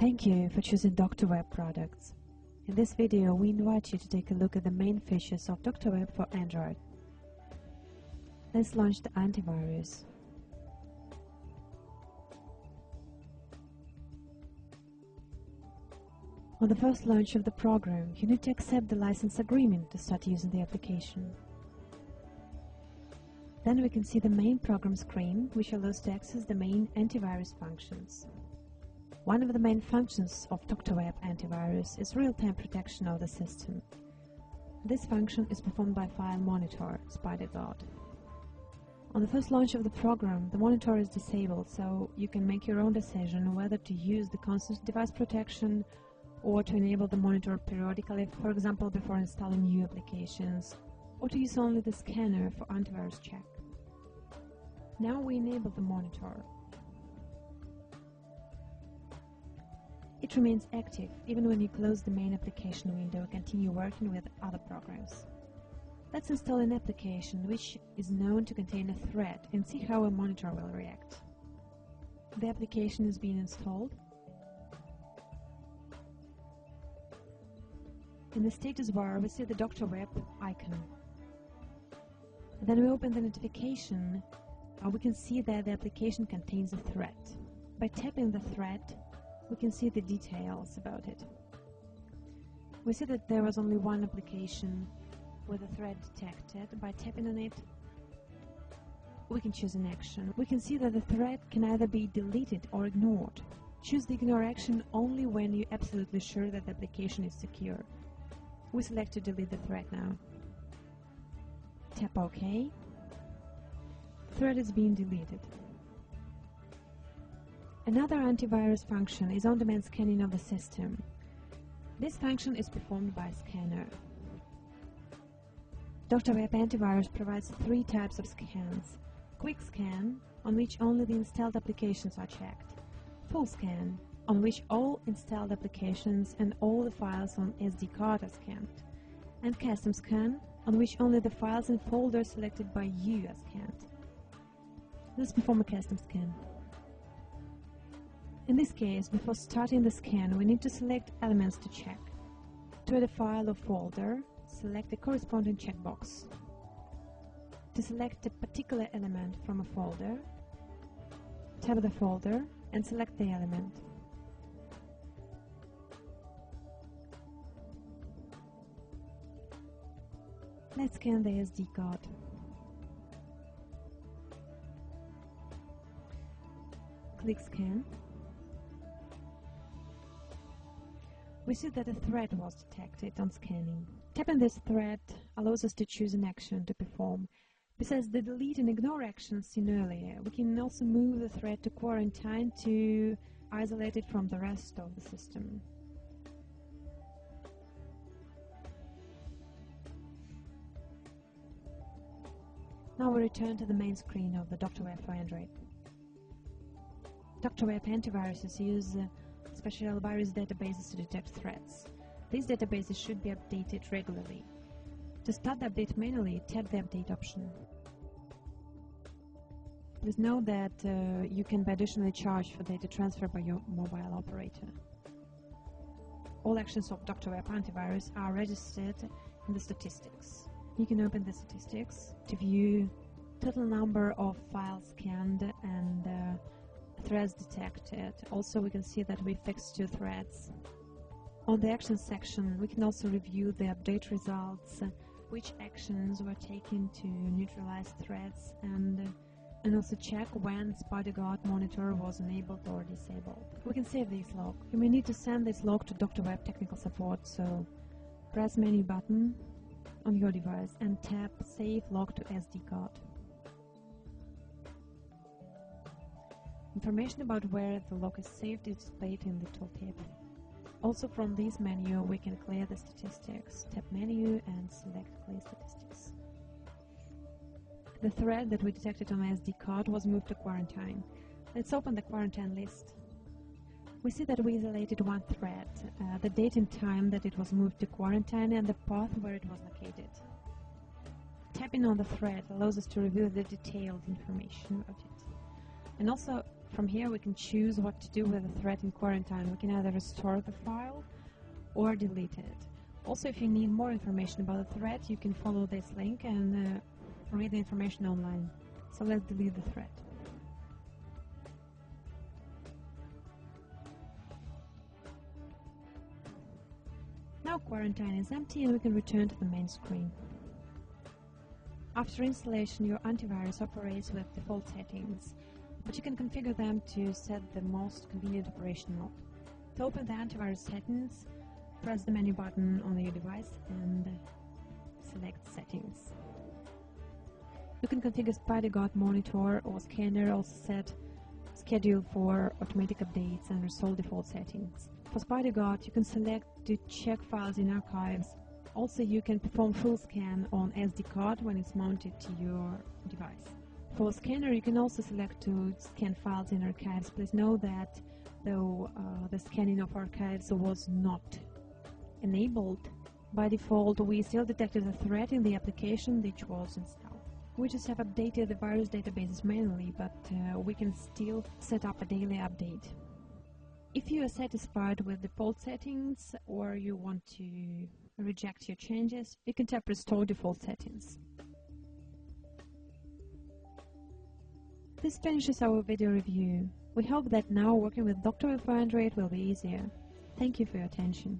Thank you for choosing Dr. Web products. In this video, we invite you to take a look at the main features of Dr. Web for Android. Let's launch the antivirus. On the first launch of the program, you need to accept the license agreement to start using the application. Then we can see the main program screen, which allows to access the main antivirus functions. One of the main functions of Dr. Web antivirus is real-time protection of the system. This function is performed by File Monitor, SpiderGuard. On the first launch of the program, the monitor is disabled, so you can make your own decision whether to use the constant device protection or to enable the monitor periodically, for example before installing new applications, or to use only the scanner for antivirus check. Now we enable the monitor. It remains active even when you close the main application window and continue working with other programs. Let's install an application which is known to contain a threat and see how a monitor will react. The application is being installed. In the status bar, we see the Dr. Web icon. Then we open the notification. We can see that the application contains a threat. By tapping the threat, we can see the details about it. We see that there was only one application with a threat detected. By tapping on it, we can choose an action. We can see that the threat can either be deleted or ignored. Choose the ignore action only when you're absolutely sure that the application is secure. We select to delete the threat now. Tap OK. The threat is being deleted. Another antivirus function is on-demand scanning of the system. This function is performed by a scanner. Dr. Web Antivirus provides three types of scans. Quick scan, on which only the installed applications are checked. Full scan, on which all installed applications and all the files on SD card are scanned. And custom scan, on which only the files and folders selected by you are scanned. Let's perform a custom scan. In this case, before starting the scan, we need to select elements to check. To add a file or folder, select the corresponding checkbox. To select a particular element from a folder, tap the folder and select the element. Let's scan the SD card. Click Scan. We see that a threat was detected on scanning. Tapping this threat allows us to choose an action to perform. Besides the delete and ignore actions seen earlier, we can also move the threat to quarantine to isolate it from the rest of the system. Now we return to the main screen of the Dr. Web for Android. Dr. Web antiviruses use special virus databases to detect threats. These databases should be updated regularly. To start the update manually, tap the Update option. Please note that you can be additionally charged for data transfer by your mobile operator. All actions of Dr. Web antivirus are registered in the statistics. You can open the statistics to view total number of files scanned and threats detected. Also, we can see that we fixed 2 threats. On the Actions section, we can also review the update results, which actions were taken to neutralize threats, and also check when SpiderGuard monitor was enabled or disabled. We can save this log. You may need to send this log to Dr. Web technical support, so press menu button on your device and tap Save Log to SD card. Information about where the log is saved is displayed in the tooltip. Also from this menu we can clear the statistics. Tap Menu and select Clear Statistics. The threat that we detected on the SD card was moved to quarantine. Let's open the quarantine list. We see that we isolated one threat, the date and time that it was moved to quarantine and the path where it was located. Tapping on the threat allows us to review the detailed information of it. And also From here we can choose what to do with the thread in quarantine. We can either restore the file or delete it. Also, if you need more information about the thread, you can follow this link and read the information online. So let's delete the thread. Now quarantine is empty and we can return to the main screen. After installation, your antivirus operates with default settings, but you can configure them to set the most convenient operation mode. To open the antivirus settings, press the menu button on your device and select Settings. You can configure SpiderGuard monitor or scanner, also set schedule for automatic updates and restore default settings. For SpiderGuard, you can select to check files in archives. Also, you can perform full scan on SD card when it's mounted to your device. For scanner, you can also select to scan files in archives. Please know that though the scanning of archives was not enabled, by default we still detected a threat in the application which was installed. We just have updated the virus databases manually, but we can still set up a daily update. If you are satisfied with default settings or you want to reject your changes, you can tap Restore Default Settings. This finishes our video review. We hope that now working with DrWeb for Android will be easier. Thank you for your attention.